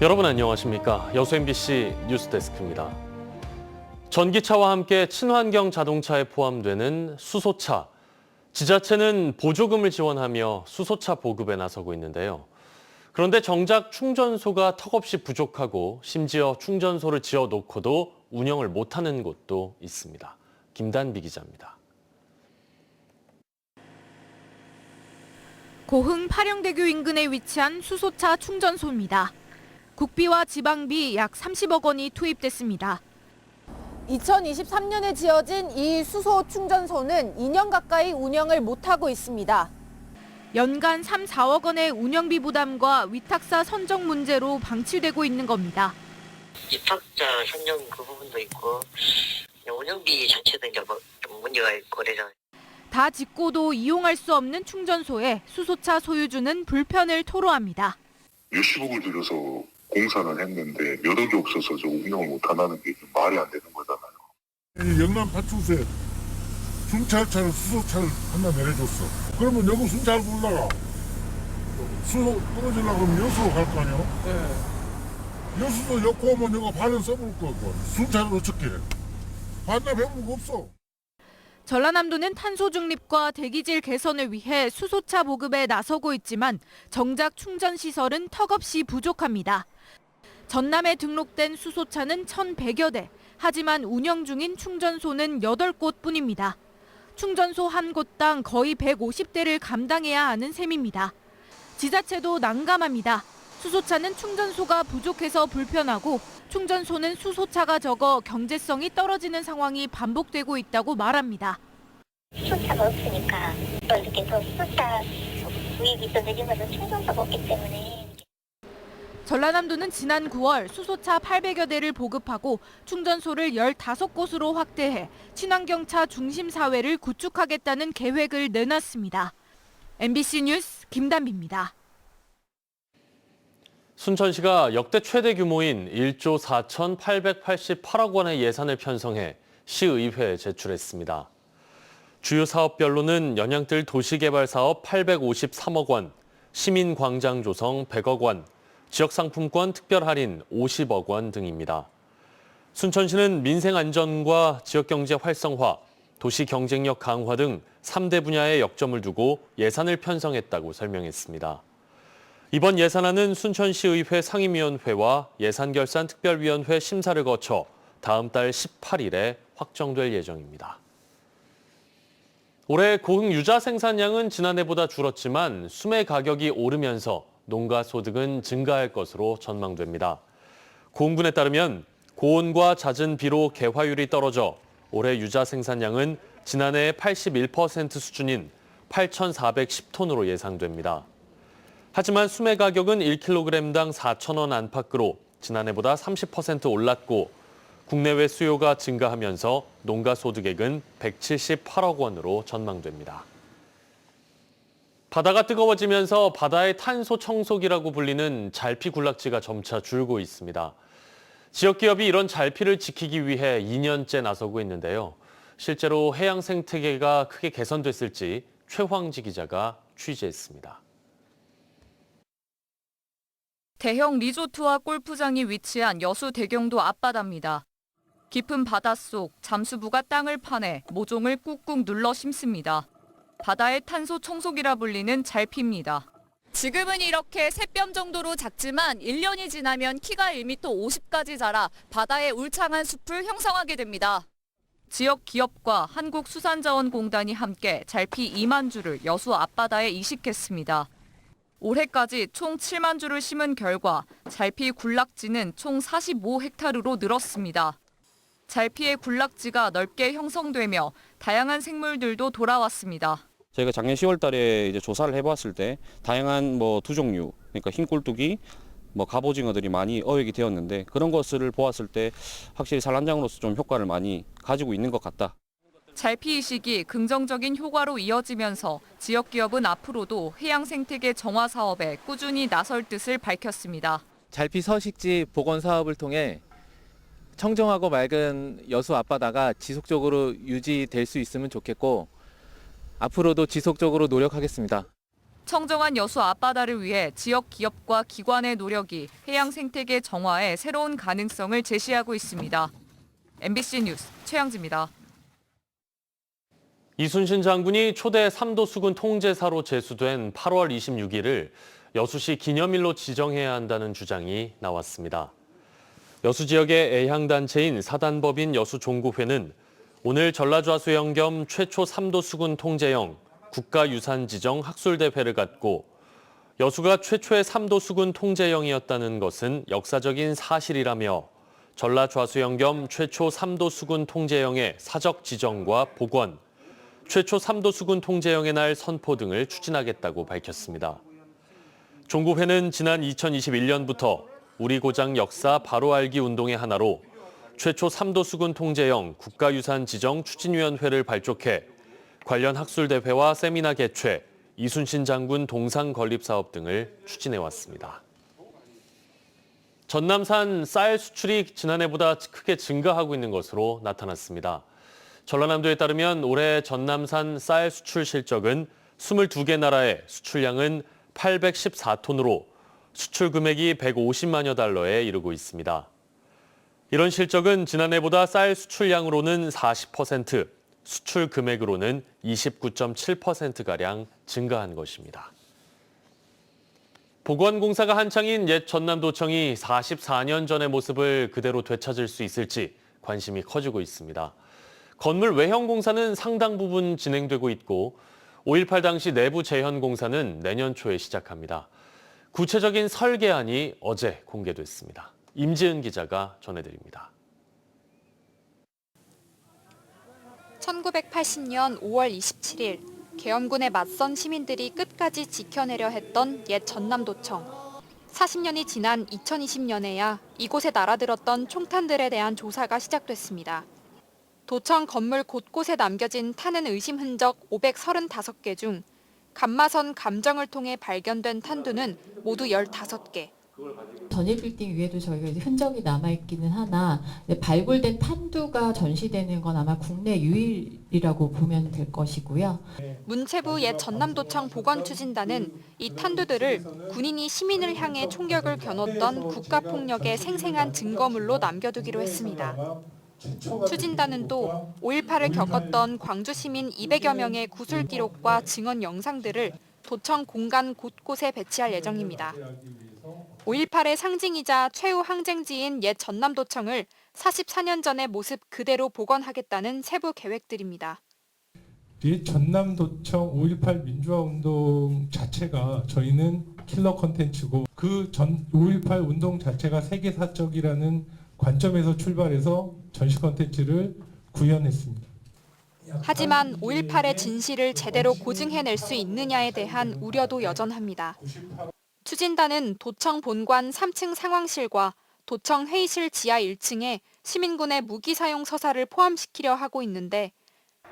여러분 안녕하십니까? 여수 MBC 뉴스데스크입니다. 전기차와 함께 친환경 자동차에 포함되는 수소차. 지자체는 보조금을 지원하며 수소차 보급에 나서고 있는데요. 그런데 정작 충전소가 턱없이 부족하고 심지어 충전소를 지어놓고도 운영을 못하는 곳도 있습니다. 김단비 기자입니다. 고흥 파령대교 인근에 위치한 수소차 충전소입니다. 국비와 지방비 약 30억 원이 투입됐습니다. 2023년에 지어진 이 수소 충전소는 2년 가까이 운영을 못하고 있습니다. 연간 3, 4억 원의 운영비 부담과 위탁사 선정 문제로 방치되고 있는 겁니다. 입학자 선정 그 부분도 있고 운영비 자체도 이제 좀 문제가 있고 그래서 다 짓고도 이용할 수 없는 충전소에 수소차 소유주는 불편을 토로합니다. 몇십억을 들여서 공사는 했는데 몇 억이 없어서 저 운영을 못한다는 게 말이 안 되는 거잖아요. 이 영남 파출소에 순찰차를 수소차를 하나 내려줬어. 그러면 여기 순찰 불러라. 수소 떨어지려고 그러면 여수로 갈 거 아니야? 네. 여수도 엮고 오면 여기 발은 써볼 거고. 순찰을 어떻게 해? 반납 해본 거 없어. 전라남도는 탄소 중립과 대기질 개선을 위해 수소차 보급에 나서고 있지만 정작 충전 시설은 턱없이 부족합니다. 전남에 등록된 수소차는 1,100여 대, 하지만 운영 중인 충전소는 8곳뿐입니다. 충전소 한 곳당 거의 150대를 감당해야 하는 셈입니다. 지자체도 난감합니다. 수소차는 충전소가 부족해서 불편하고 충전소는 수소차가 적어 경제성이 떨어지는 상황이 반복되고 있다고 말합니다. 수소차가 없으니까 또 이렇게 또 수소차 구입이 또 늦은 것은 충전소가 없기 때문에. 전라남도는 지난 9월 수소차 800여 대를 보급하고 충전소를 15곳으로 확대해 친환경차 중심 사회를 구축하겠다는 계획을 내놨습니다. MBC 뉴스 김단비입니다. 순천시가 역대 최대 규모인 1조 4,888억 원의 예산을 편성해 시의회에 제출했습니다. 주요 사업별로는 연양뜰 도시개발 사업 853억 원, 시민광장 조성 100억 원, 지역상품권 특별 할인 50억 원 등입니다. 순천시는 민생 안전과 지역경제 활성화, 도시 경쟁력 강화 등 3대 분야에 역점을 두고 예산을 편성했다고 설명했습니다. 이번 예산안은 순천시의회 상임위원회와 예산결산특별위원회 심사를 거쳐 다음 달 18일에 확정될 예정입니다. 올해 고흥 유자 생산량은 지난해보다 줄었지만 수매 가격이 오르면서 농가 소득은 증가할 것으로 전망됩니다. 고흥군에 따르면 고온과 잦은 비로 개화율이 떨어져 올해 유자 생산량은 지난해의 81% 수준인 8,410톤으로 예상됩니다. 하지만 수매 가격은 1kg당 4,000원 안팎으로 지난해보다 30% 올랐고 국내외 수요가 증가하면서 농가 소득액은 178억 원으로 전망됩니다. 바다가 뜨거워지면서 바다의 탄소 청소기라고 불리는 잘피 군락지가 점차 줄고 있습니다. 지역 기업이 이런 잘피를 지키기 위해 2년째 나서고 있는데요. 실제로 해양 생태계가 크게 개선됐을지 최황지 기자가 취재했습니다. 대형 리조트와 골프장이 위치한 여수 대경도 앞바다입니다. 깊은 바닷속 잠수부가 땅을 파내 모종을 꾹꾹 눌러 심습니다. 바다의 탄소 청소기라 불리는 잘피입니다. 지금은 이렇게 새뼘 정도로 작지만 1년이 지나면 키가 1m 50까지 자라 바다의 울창한 숲을 형성하게 됩니다. 지역 기업과 한국수산자원공단이 함께 잘피 2만 주를 여수 앞바다에 이식했습니다. 올해까지 총 7만 주를 심은 결과 잘피 군락지는 총 45헥타르로 늘었습니다. 잘피의 군락지가 넓게 형성되며 다양한 생물들도 돌아왔습니다. 저희가 작년 10월 달에 이제 조사를 해봤을 때 다양한 두 종류, 그러니까 흰 꼴뚜기, 갑오징어들이 많이 어획이 되었는데 그런 것을 보았을 때 확실히 산란장으로서 좀 효과를 많이 가지고 있는 것 같다. 잘피 이식이 긍정적인 효과로 이어지면서 지역 기업은 앞으로도 해양 생태계 정화 사업에 꾸준히 나설 뜻을 밝혔습니다. 잘피 서식지 복원 사업을 통해 청정하고 맑은 여수 앞바다가 지속적으로 유지될 수 있으면 좋겠고 앞으로도 지속적으로 노력하겠습니다. 청정한 여수 앞바다를 위해 지역 기업과 기관의 노력이 해양 생태계 정화에 새로운 가능성을 제시하고 있습니다. MBC 뉴스 최양지입니다. 이순신 장군이 초대 3도 수군 통제사로 제수된 8월 26일을 여수시 기념일로 지정해야 한다는 주장이 나왔습니다. 여수 지역의 애향단체인 사단법인 여수종구회는 오늘 전라좌수영 겸 최초 3도 수군 통제형 국가유산 지정 학술대회를 갖고 여수가 최초의 3도 수군 통제형이었다는 것은 역사적인 사실이라며 전라좌수영 겸 최초 3도 수군 통제형의 사적 지정과 복원, 최초 3도 수군 통제형의 날 선포 등을 추진하겠다고 밝혔습니다. 종구회는 지난 2021년부터 우리 고장 역사 바로 알기 운동의 하나로 최초 3도 수군 통제형 국가유산 지정 추진위원회를 발족해 관련 학술대회와 세미나 개최, 이순신 장군 동상 건립 사업 등을 추진해왔습니다. 전남산 쌀 수출이 지난해보다 크게 증가하고 있는 것으로 나타났습니다. 전라남도에 따르면 올해 전남산 쌀 수출 실적은 22개 나라의 수출량은 814톤으로 수출 금액이 150만여 달러에 이르고 있습니다. 이런 실적은 지난해보다 쌀 수출량으로는 40%, 수출 금액으로는 29.7%가량 증가한 것입니다. 보건공사가 한창인 옛 전남도청이 44년 전의 모습을 그대로 되찾을 수 있을지 관심이 커지고 있습니다. 건물 외형 공사는 상당 부분 진행되고 있고 5.18 당시 내부 재현 공사는 내년 초에 시작합니다. 구체적인 설계안이 어제 공개됐습니다. 임지은 기자가 전해드립니다. 1980년 5월 27일 계엄군에 맞선 시민들이 끝까지 지켜내려 했던 옛 전남도청. 40년이 지난 2020년에야 이곳에 날아들었던 총탄들에 대한 조사가 시작됐습니다. 도청 건물 곳곳에 남겨진 탄은 의심 흔적 535개 중 감마선 감정을 통해 발견된 탄두는 모두 15개. 전일 빌딩 위에도 저희가 이제 흔적이 남아있기는 하나 발굴된 탄두가 전시되는 건 아마 국내 유일이라고 보면 될 것이고요. 문체부 옛 전남도청 보건추진단은 이 탄두들을 군인이 시민을 향해 총격을 겨눴던 국가폭력의 생생한 증거물로 남겨두기로 했습니다. 추진단은 또 5.18을 겪었던 광주 시민 200여 명의 구술 기록과 증언 영상들을 도청 공간 곳곳에 배치할 예정입니다. 5.18의 상징이자 최후 항쟁지인 옛 전남도청을 44년 전의 모습 그대로 복원하겠다는 세부 계획들입니다. 옛 전남도청 5.18 민주화운동 자체가 저희는 킬러 컨텐츠고 그 5.18 운동 자체가 세계사적이라는 관점에서 출발해서 전시 컨텐츠를 구현했습니다. 하지만 5.18의 진실을 제대로 고증해낼 수 있느냐에 대한 우려도 여전합니다. 추진단은 도청 본관 3층 상황실과 도청 회의실 지하 1층에 시민군의 무기 사용 서사를 포함시키려 하고 있는데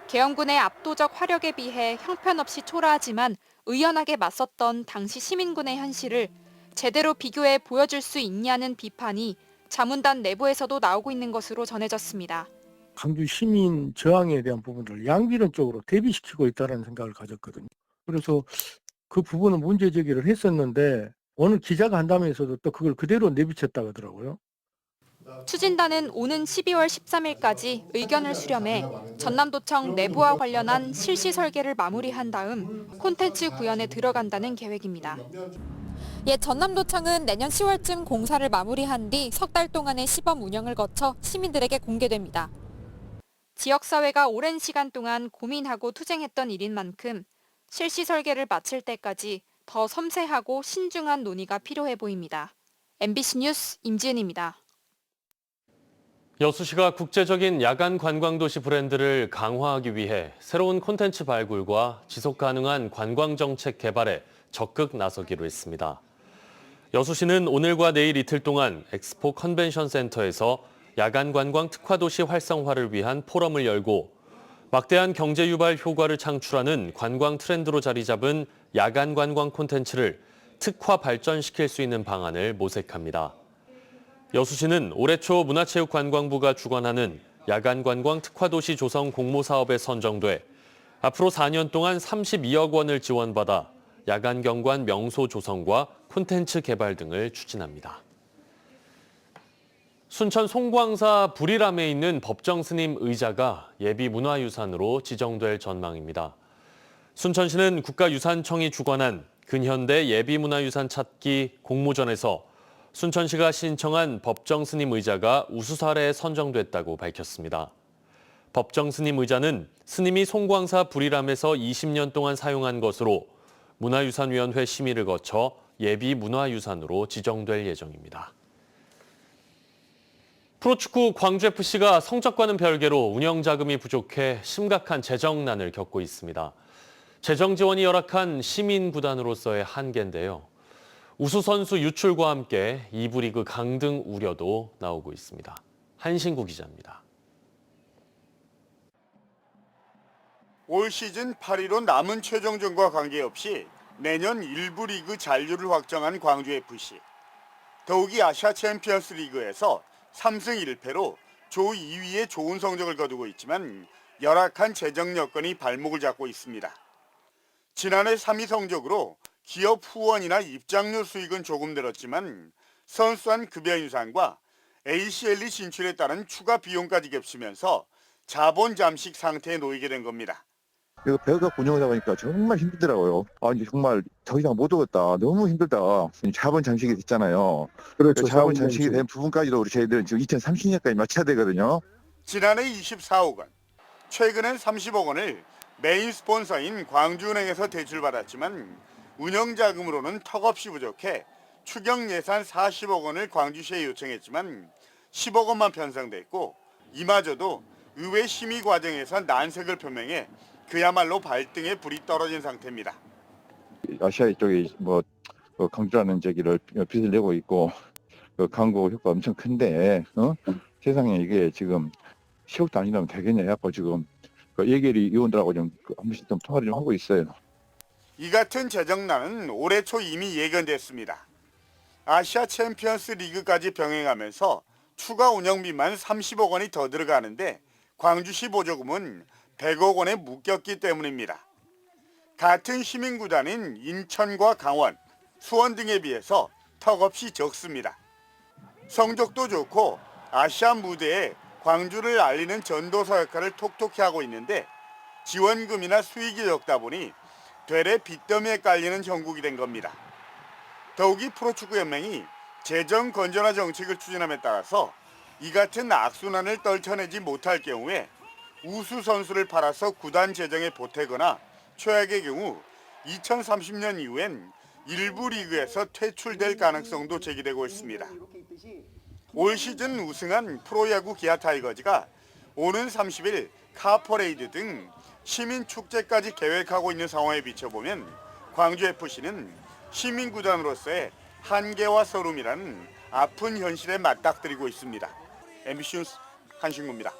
계엄군의 압도적 화력에 비해 형편없이 초라하지만 의연하게 맞섰던 당시 시민군의 현실을 제대로 비교해 보여줄 수 있냐는 비판이 자문단 내부에서도 나오고 있는 것으로 전해졌습니다. 광주 시민 저항에 대한 부분을 양비론적으로 대비시키고 있다는 생각을 가졌거든요. 그래서 그 부분은 문제 제기를 했었는데 오늘 기자가 한다면서도 또 그걸 그대로 내비쳤다고 하더라고요. 추진단은 오는 12월 13일까지 의견을 수렴해 전남도청 내부와 관련한 실시 설계를 마무리한 다음 콘텐츠 구현에 들어간다는 계획입니다. 옛 전남도청은 내년 10월쯤 공사를 마무리한 뒤 석 달 동안의 시범 운영을 거쳐 시민들에게 공개됩니다. 지역사회가 오랜 시간 동안 고민하고 투쟁했던 일인 만큼 실시 설계를 마칠 때까지 더 섬세하고 신중한 논의가 필요해 보입니다. MBC 뉴스 임지은입니다. 여수시가 국제적인 야간 관광도시 브랜드를 강화하기 위해 새로운 콘텐츠 발굴과 지속가능한 관광정책 개발에 적극 나서기로 했습니다. 여수시는 오늘과 내일 이틀 동안 엑스포 컨벤션 센터에서 야간 관광 특화도시 활성화를 위한 포럼을 열고 막대한 경제 유발 효과를 창출하는 관광 트렌드로 자리 잡은 야간 관광 콘텐츠를 특화 발전시킬 수 있는 방안을 모색합니다. 여수시는 올해 초 문화체육관광부가 주관하는 야간 관광 특화도시 조성 공모사업에 선정돼 앞으로 4년 동안 32억 원을 지원받아 야간 경관 명소 조성과 콘텐츠 개발 등을 추진합니다. 순천 송광사 불이람에 있는 법정 스님 의자가 예비 문화유산으로 지정될 전망입니다. 순천시는 국가유산청이 주관한 근현대 예비문화유산 찾기 공모전에서 순천시가 신청한 법정 스님 의자가 우수 사례에 선정됐다고 밝혔습니다. 법정 스님 의자는 스님이 송광사 불이람에서 20년 동안 사용한 것으로 문화유산위원회 심의를 거쳐 예비문화유산으로 지정될 예정입니다. 프로축구 광주FC가 성적과는 별개로 운영자금이 부족해 심각한 재정난을 겪고 있습니다. 재정 지원이 열악한 시민구단으로서의 한계인데요. 우수 선수 유출과 함께 2부 리그 강등 우려도 나오고 있습니다. 한신구 기자입니다. 올 시즌 8위로 남은 최종전과 관계없이 내년 1부 리그 잔류를 확정한 광주FC. 더욱이 아시아 챔피언스 리그에서 3승 1패로 조 2위에 좋은 성적을 거두고 있지만 열악한 재정 여건이 발목을 잡고 있습니다. 지난해 3위 성적으로 기업 후원이나 입장료 수익은 조금 늘었지만 선수한 급여 인상과 ACLE 진출에 따른 추가 비용까지 겹치면서 자본 잠식 상태에 놓이게 된 겁니다. 이거 배가 운영하다 보니까 정말 힘들더라고요. 이제 정말 더 이상 못 오겠다. 너무 힘들다. 자본 잠식이 됐잖아요. 그렇죠. 자본 잠식이 된 부분까지도 우리 저희들은 지금 2030년까지 맞춰야 되거든요. 지난해 24억 원, 최근엔 30억 원을 메인 스폰서인 광주은행에서 대출받았지만 운영자금으로는 턱없이 부족해 추경 예산 40억 원을 광주시에 요청했지만 10억 원만 편성됐고 이마저도 의회 심의 과정에서 난색을 표명해 그야말로 발등에 불이 떨어진 상태입니다. 아시아 쪽이 강주라는 저기를 빚을 내고 있고 광고 효과 엄청 큰데 세상에 이게 지금 10억 단위라면 되겠냐 해갖고 지금 예결위 의원들하고 좀 한 번씩 좀 통화를 좀 하고 있어요. 이 같은 재정난은 올해 초 이미 예견됐습니다. 아시아 챔피언스 리그까지 병행하면서 추가 운영비만 30억 원이 더 들어가는데 광주시 보조금은 100억 원에 묶였기 때문입니다. 같은 시민구단인 인천과 강원, 수원 등에 비해서 턱없이 적습니다. 성적도 좋고 아시아 무대에 광주를 알리는 전도사 역할을 톡톡히 하고 있는데 지원금이나 수익이 적다 보니 되레 빚더미에 깔리는 형국이 된 겁니다. 더욱이 프로축구연맹이 재정 건전화 정책을 추진함에 따라서 이 같은 악순환을 떨쳐내지 못할 경우에 우수 선수를 팔아서 구단 재정에 보태거나 최악의 경우 2030년 이후엔 일부 리그에서 퇴출될 가능성도 제기되고 있습니다. 올 시즌 우승한 프로야구 기아 타이거즈가 오는 30일 카퍼레이드 등 시민축제까지 계획하고 있는 상황에 비춰보면 광주FC는 시민구단으로서의 한계와 서름이라는 아픈 현실에 맞닥뜨리고 있습니다. MBC 뉴스 한신구입니다.